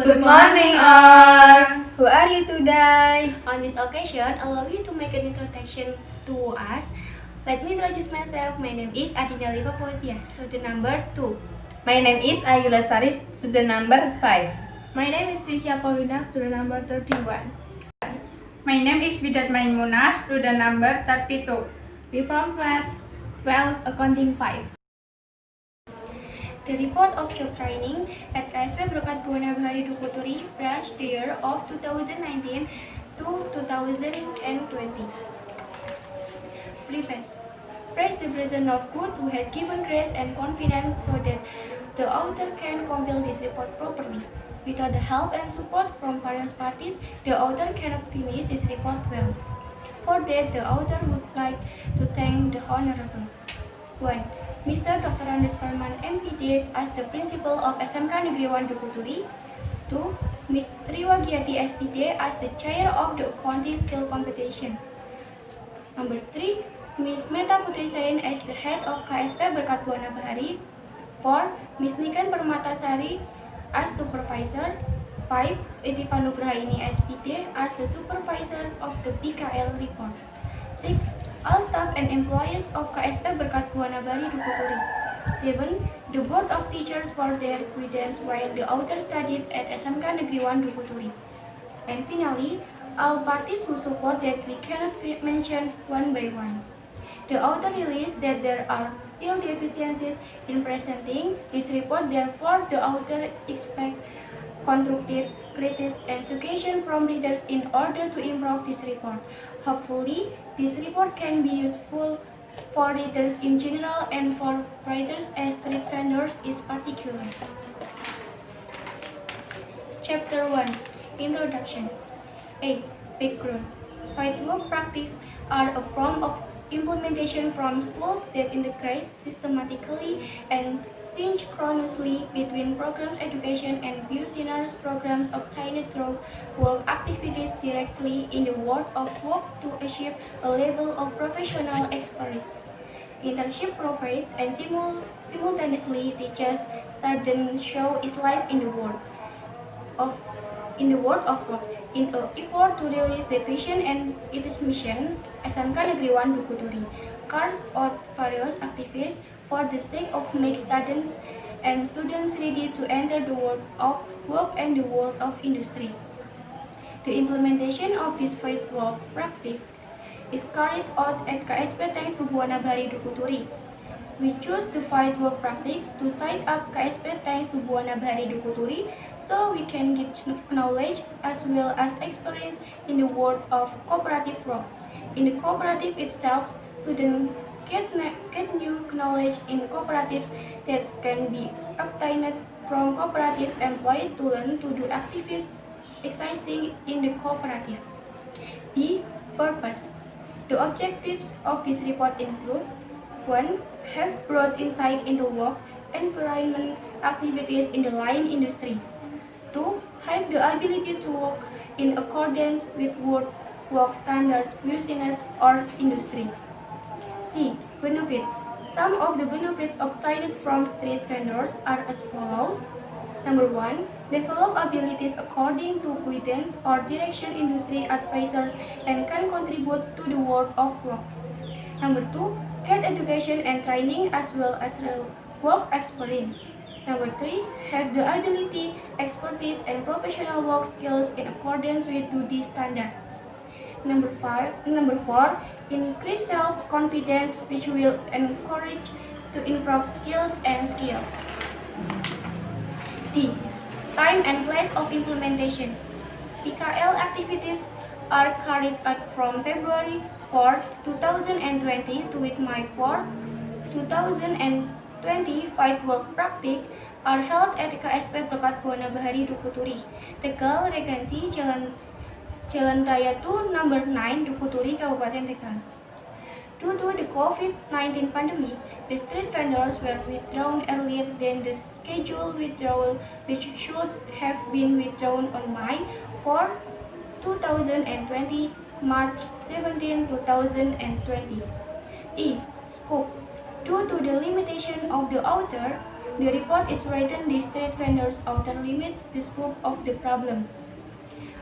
Good morning all! Who are you today? On this occasion, allow you to make an introduction to us. Let me introduce myself. My name is Adina Liva Fausia, student number 2. My name is Ayu Lestari, student number 5. My name is Trisha Paulina, student number 31. My name is Bidat Maimunah, student number 32. We from class 12, accounting 5. The report of job training at KSP Berkat Buana Bahari Dukuturi branch the year of 2019 to 2020. Preface. Praise the presence of God who has given grace and confidence so that the author can compile this report properly. Without the help and support from various parties, the author cannot finish this report well. For that, the author would like to thank the Honorable 1. Mr. Dr. Andes Parman, MPD, as the principal of SMK Negeri 1 Dukuturi. 2. Ms. Triwagiati, SPD, as the chair of the accounting skill competition. Number 3. Ms. Meta Putri Sain, as the head of KSP Berkat Buana Bahari. 4. Ms. Niken Permatasari, as supervisor. 5. Etiva Nugrahaini, SPD, as the supervisor of the PKL report. 6. All staff and employees of KSP Berkat Buana Bahari Dukuturi. 7. The board of teachers for their guidance while the author studied at SMK Negeri 1 Dukuturi. And finally, all parties who support that we cannot mention one by one. The author realized that there are still deficiencies in presenting this report, therefore the author expects constructive criticism and suggestion from readers in order to improve this report. Hopefully, this report can be useful for readers in general and for writers as street vendors is particular. Chapter 1. Introduction. A. Background. Fieldwork practice are a form of implementation from schools that integrate systematically and synchronously between programs education and business programs obtained through work activities directly in the world of work to achieve a level of professional expertise. Internship provides and simultaneously teaches students show its life in the world of work. In an effort to realize the vision and its mission, SMK Negeri 1 Dukuturi carries out various activities for the sake of make students ready to enter the world of work and the world of industry. The implementation of this fieldwork practice is carried out at KSP thanks to Buana Bahari Dukuturi. We choose the fieldwork practice to set up KSP thanks to Buana Bahari Dukuturi so we can get knowledge as well as experience in the world of cooperative work. In the cooperative itself, students get new knowledge in cooperatives that can be obtained from cooperative employees to learn to do activities existing in the cooperative. B. Purpose. The objectives of this report include 1. Have broad insight into work environment activities in the line industry. 2. Have the ability to work in accordance with work standards, business, or industry. C. Benefit. Some of the benefits obtained from street vendors are as follows. Number 1. Develop abilities according to guidance or direction industry advisors and can contribute to the world of work. Number 2. Get education and training as well as real work experience. Number 3. Have the ability, expertise, and professional work skills in accordance with duty standards. Number 4. Increase self-confidence which will encourage to improve skills. D. Time and place of implementation. PKL activities are carried out from February 4, 2020 to with May 4, 2020 fieldwork practice are held at KSP Berkat Buana Bahari Dukuturi, Tegal, Regensi, Jalan Raya 2, number 9, Dukuturi, Kabupaten Tegal. Due to the COVID-19 pandemic, the street vendors were withdrawn earlier than the scheduled withdrawal, which should have been withdrawn on May 4, 2020, March 17, 2020. E. Scope. Due to the limitation of the author, The report is written the street vendors outer limits the scope of the problem.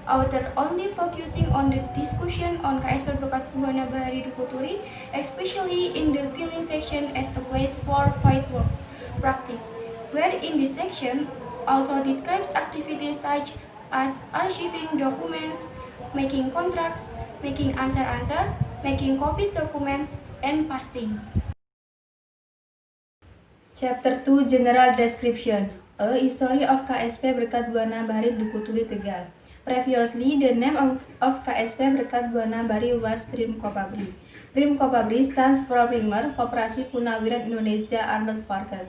Author only focusing on the discussion on KSP Berkat Buana Bahari Dukuturi, especially in the filling section as a place for fight work practice, where in this section also describes activities such as archiving documents, making contracts, making answer, making copies documents, and pasting. Chapter 2 General Description. A History of KSP Berkat Buana Bahari Dukuturi Tegal. Previously, the name of KSP Berkat Buana Bahari was Primkopabri. Primkopabri stands for Primer Koperasi Purnawiran Indonesia Armed Forces.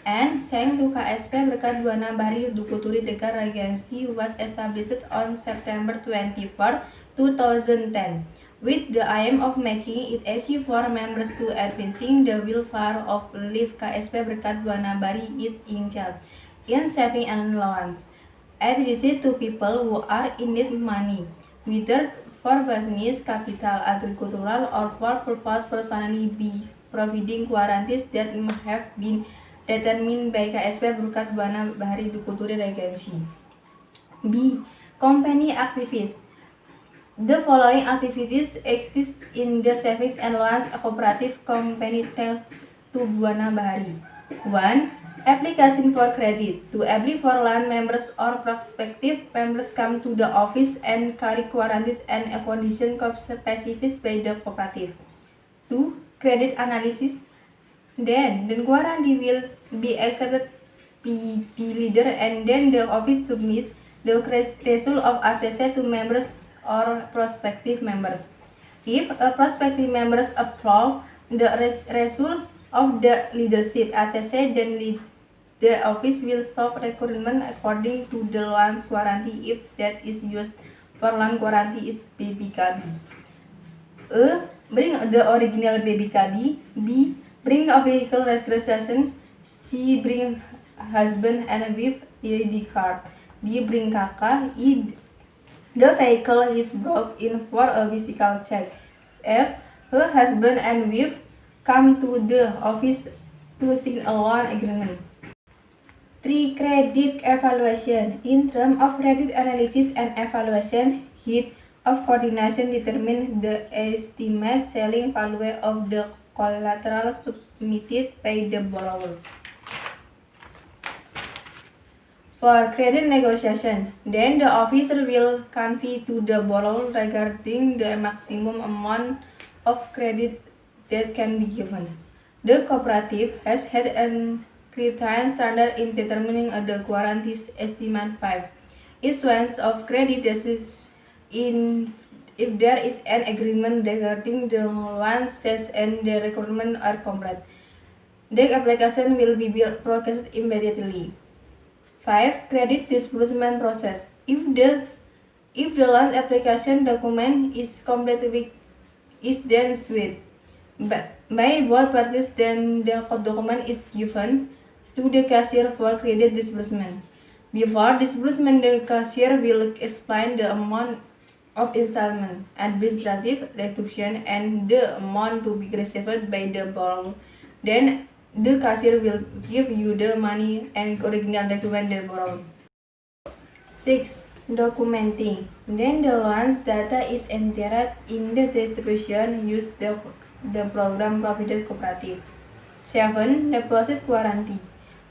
And thanks to KSP Berkat Buana Bahari Dukuturi Tegal Regency was established on September 24, 2010. With the aim of making it easy for members to advancing the welfare of life, KSP Berkat Buana Bahari is in charge in saving and allowance addressed to people who are in need money, whether for business, capital, agricultural, or for purpose personally be providing guarantees that have been determined by KSP Berkat Buana Bahari Dukuturi Regency. B. Company activities. The following activities exist in the Savings and Loans Cooperative Company thanks to Buana Bahari. 1. Application for credit. To apply for loan, members or prospective members come to the office and carry guarantees and conditions specified by the cooperative. 2. Credit analysis. Then the guarantee will be accepted by the leader and then the office submit the result of assessment to members or prospective members. If a prospective members approve the result of the leadership assessment, then the office will stop requirement according to the loan guarantee if that is used for loan guarantee is BBKB. A. Bring the original BBKB. B. Bring a vehicle registration. C. Bring husband and wife ID card. D. Bring kakak. E. The vehicle is brought in for a physical check. F. Her husband and wife come to the office to sign a loan agreement. 3. Credit evaluation. In terms of credit analysis and evaluation, head of coordination determine the estimate selling value of the collateral submitted by the borrower. For credit negotiation, then the officer will convey to the borrower regarding the maximum amount of credit that can be given. The cooperative has had an Criterion standard in determining the guarantee's estimate 5. Issuance of credit is if there is an agreement regarding the loan says and the requirements are complete. The application will be processed immediately. 5. Credit disbursement process. If the loan application document is complete is then issued by both parties, then the document is given to the cashier for credit disbursement. Before disbursement, the cashier will explain the amount of installment, administrative reduction, and the amount to be received by the borrower. Then the cashier will give you the money and original document the borrower. 6. Documenting. Then the loans data is entered in the distribution use the program provided cooperative. 7. Deposit guarantee.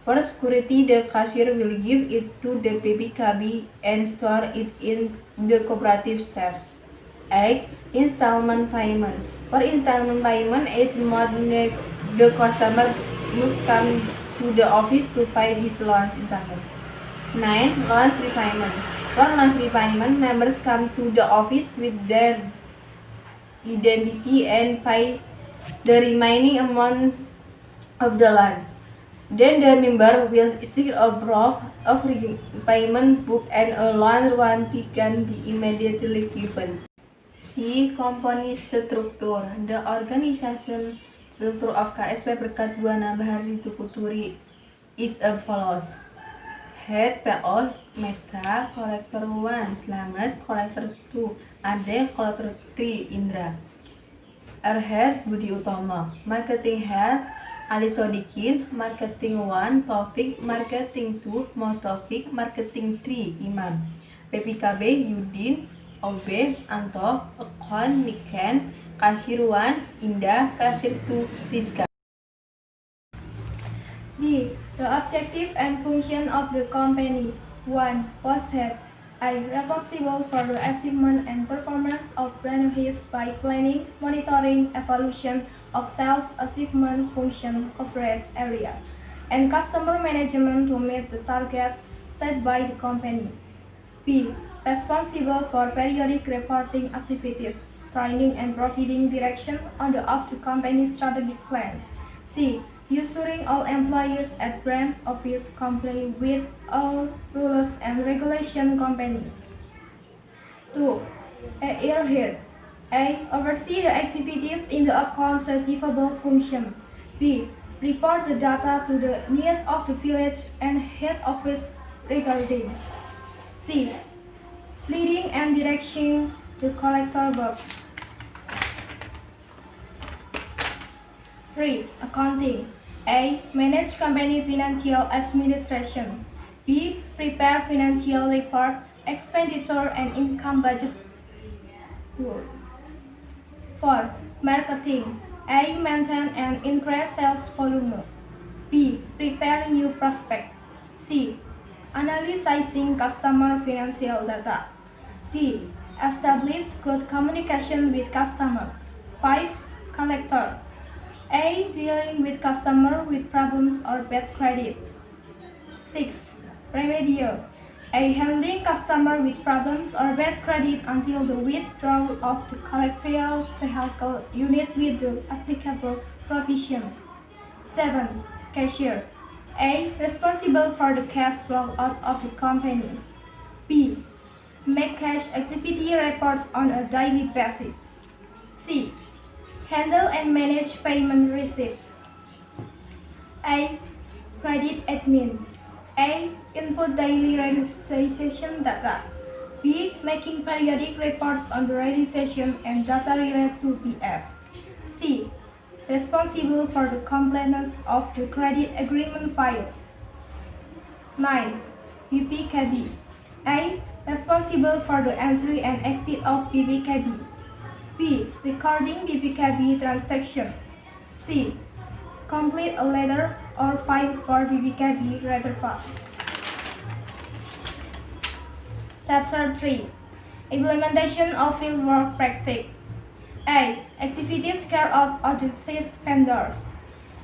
For security, the cashier will give it to the BBKB and store it in the cooperative safe. 8. Installment payment. For installment payment, each month the customer must come to the office to pay his loans installment. 9. Loans repayment. For loans repayment, members come to the office with their identity and pay the remaining amount of the loan. Then the member will seek a proof of repayment book and a loan guarantee can be immediately given. C. Company structure. The organization structure of KSP Berkat Buana Bahari Dukuturi is as follows. Head PO Meta, Collector 1 Slamet, Collector 2 Ade, Collector 3 Indra. Head Budi Utomo, Marketing Head Ali Sodikin, Marketing 1, Taufik, Marketing 2, Taufik, Marketing 3, Imam. PPKB, Yudin, Obe, Anto, Ekon, Niken, Kasir 1, Indah, Kasir 2, Rizka. D. The objective and function of the company. 1. Post head. I. Responsible for the achievement and performance of branches by planning, monitoring, evaluation of sales achievement function coverage area, and customer management to meet the target set by the company. B. Responsible for periodic reporting activities, training and providing direction on the company strategic plan. C. Ensuring all employees at branch office comply with all rules and regulation company. 2. Airhead. A. Oversee the activities in the accounts receivable function. B. Report the data to the need of the village and head office regarding. C. Leading and directing the collector work. 3. Accounting. A. Manage company financial administration. B. Prepare financial report, expenditure and income budget. 4. Marketing. A. Maintain and increase sales volume. B. Prepare new prospect. C. Analyzing customer financial data. D. Establish good communication with customer. 5. Collector. A. Dealing with customer with problems or bad credit. 6. Remedial. A. Handling customer with problems or bad credit until the withdrawal of the collectorial vehicle unit with the applicable provision. 7. Cashier. A. Responsible for the cash flow out of the company. B. Make cash activity reports on a daily basis. C. Handle and manage payment receipt. 8. Credit admin. A. Input daily realization data. B. Making periodic reports on the realization and data related to BF. C. Responsible for the compliance of the credit agreement file. 9. BPKB. A. Responsible for the entry and exit of BPKB. B. Recording BPKB transaction. C. Complete a letter or file for BPKB retrieval. Chapter 3. Implementation of fieldwork practice. A. Activities carried out audited vendors.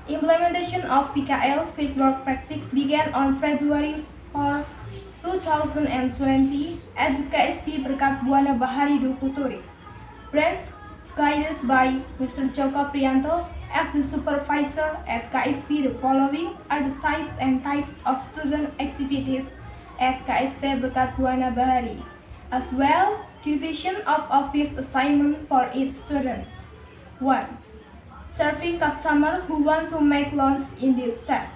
Implementation of PKL fieldwork practice began on February 4, 2020 at the KSP Berkat Buana Bahari Dukuturi. Branch guided by Mr. Joko Priyanto as the supervisor at KSP. The following are the types of student activities at KSP Berkat Buana Bahari, as well division of office assignment for each student. 1. Serving customer who want to make loans in this test.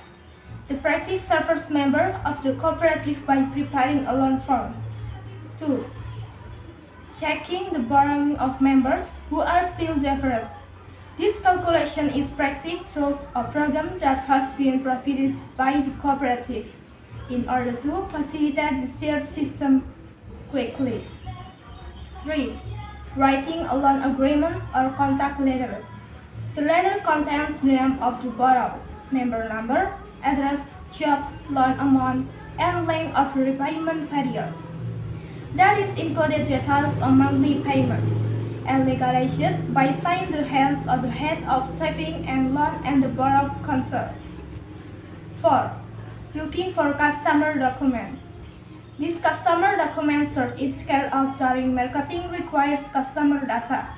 The practice serves member of the cooperative by preparing a loan form. 2. Checking the borrowing of members who are still deferred. This calculation is practiced through a program that has been provided by the cooperative in order to facilitate the shared system quickly. 3. Writing a loan agreement or contact letter. The letter contains the name of the borrower, member number, address, job, loan amount, and length of the repayment period. That is included details on monthly payment and legalized by signing the hands of the head of saving and loan and the borrower concerned. 4. Looking for customer document. This customer document search is carried out during marketing requires customer data.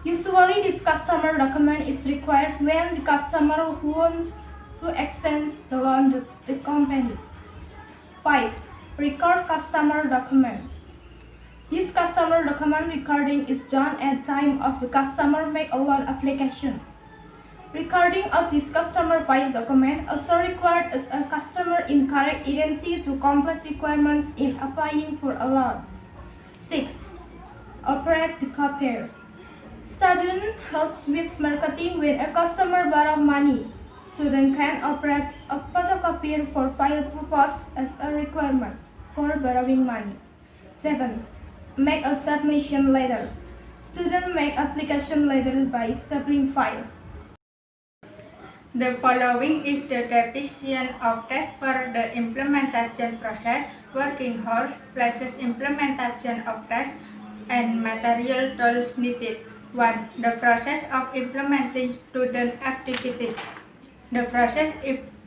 Usually this customer document is required when the customer wants to extend the loan to the company. 5. Record customer document. This customer document recording is done at time of the customer make a loan application. Recording of this customer file document also required as a customer in correct identity to complete requirements in applying for a loan. 6. Operate the copier. Student helps with marketing when a customer borrow money. Students can operate a photocopier for file purpose as a requirement for borrowing money. 7. Make a submission letter. Students make application letters by stapling files. The following is the definition of test for the implementation process. Working horse places implementation of test and material tools needed. 1. The process of implementing student activities. The process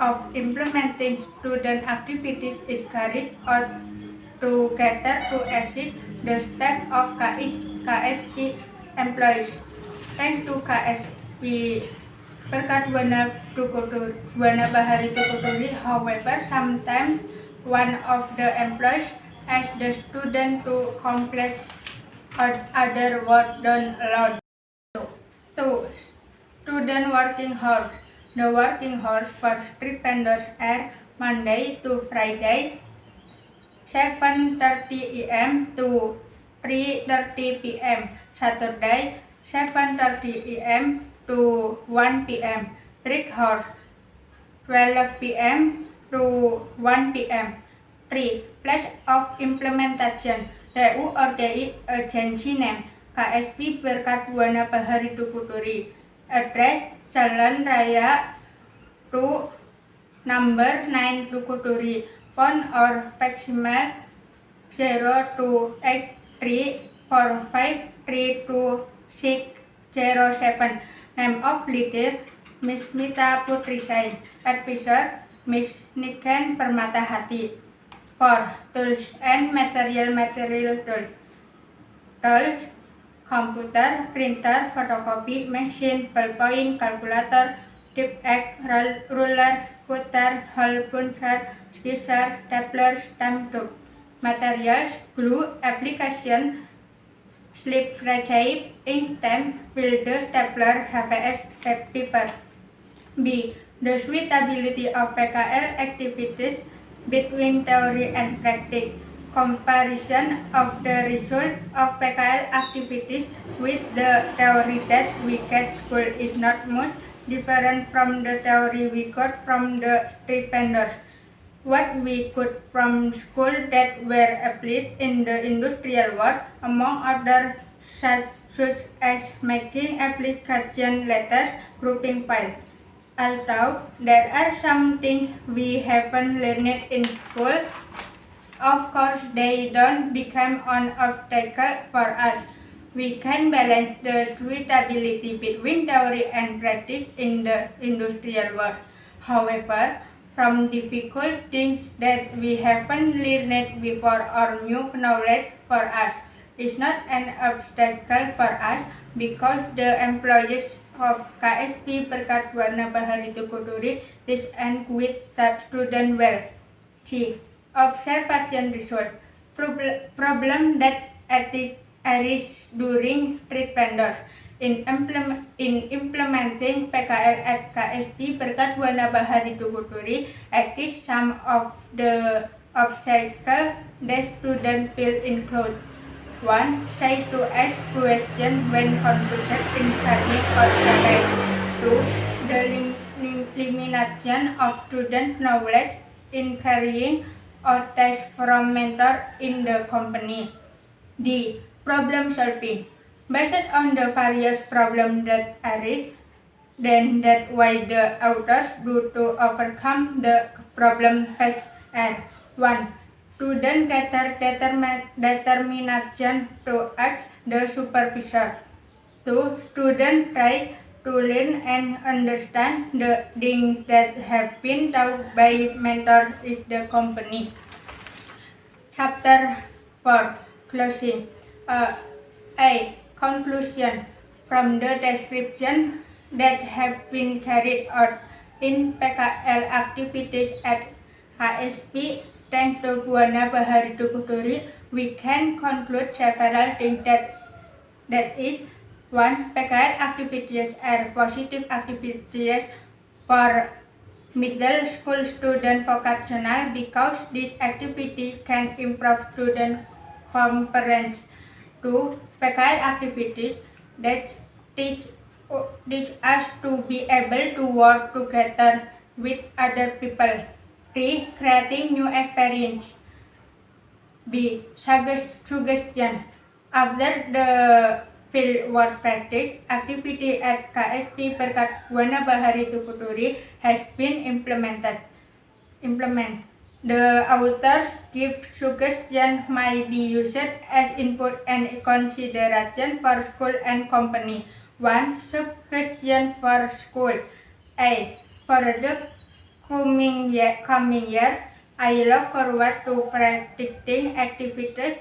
of implementing student activities is carried out together to assist the staff of KSP employees. Thanks to KSP berkat Buana Bahari Tukuturi, however, sometimes one of the employees asks the student to complete other work done alone. 2. Student working hours. The working hours for street vendors are Monday to Friday, 7:30 a.m. to 3:30 p.m. Saturday, 7:30 a.m. to 1 p.m. Break hours 12 p.m. to 1 p.m. 3. Place of implementation. DUODI agency name KSP Berkat Buana Bahari Tukuturi. Address Jalan Raya 2 number 9 Tukuturi. Phone or fax email 028345320607. Name of leader Miss Mita Putri Sain. Advisor Miss Niken Permatahati. 4. Tools and material tools. Tools, computer, printer, photocopy machine, ballpoint, calculator, tip X, ruler, cutter, hole puncher, scissors, stapler, stamp tube. Materials, glue, application, slip tape, ink stamp, filter, stapler, HVS, paper. B. The suitability of PKL activities between theory and practice. Comparison of the result of PKL activities with the theory that we get school is not much different from the theory we got from the street vendors. What we got from school that were applied in the industrial world, among others such as making application letters, grouping files. Although there are some things we haven't learned in school, of course they don't become an obstacle for us. We can balance the suitability between theory and practice in the industrial world. However, from difficult things that we haven't learned before or new knowledge for us is not an obstacle for us because the employees of KSP Berkat Buana Bahari Tukuturi teach and with student well. C. Observation result. Problem that arise during street vendors. In implementing PKL at KSP Berkat Buana Bahari Tukuturi, exist some of the obstacles that students feel include. 1. Say to ask questions when confused in studying or studying. 2. The limitation of student knowledge in carrying or test from mentor in the company. D. Problem solving. Based on the various problems that arise, then that why the authors do to overcome the problem facts are 1. Student gather determination to ask the supervisor. 2. Student try to learn and understand the things that have been taught by mentors in the company. Chapter 4. Closing. A. Conclusion. From the description that have been carried out in PKL activities at KSP thanks to Buana Bahari Tukuturi, we can conclude several things that is 1. PKL activities are positive activities for middle school student vocational because this activity can improve student comprehension. 2. PKL activities that teach teach us to be able to work together with other people. 3. Creating new experience. B. Suggestion. After the fieldwork practice activity at KSP Berkat Buana Bahari Tukuturi has been implemented. The authors give suggestions might be used as input and consideration for school and company. 1. Suggestion for school. A. For the coming year, I look forward to practicing activities.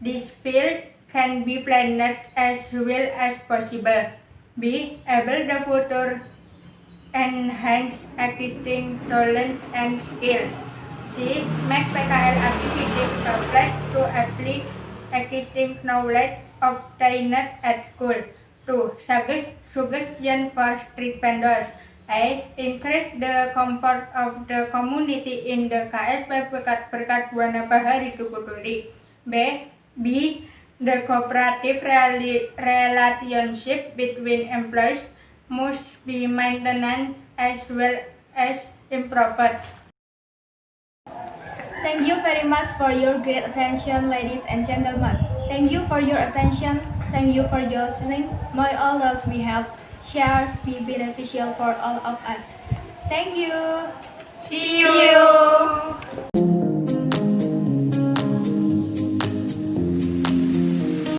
This field can be planned as well as possible. B. Able the future enhance existing knowledge and skills. C. Make PKL activities complex to apply existing knowledge obtained at school. 2. Suggestion for street vendors. A. Increase the comfort of the community in the KSP Berkat Buana Bahari Tukuturi. B. The cooperative relationship between employees must be maintained as well as improved. Thank you very much for your great attention, ladies and gentlemen. Thank you for your attention. Thank you for your listening. May all those we have shared be beneficial for all of us. Thank you. See you.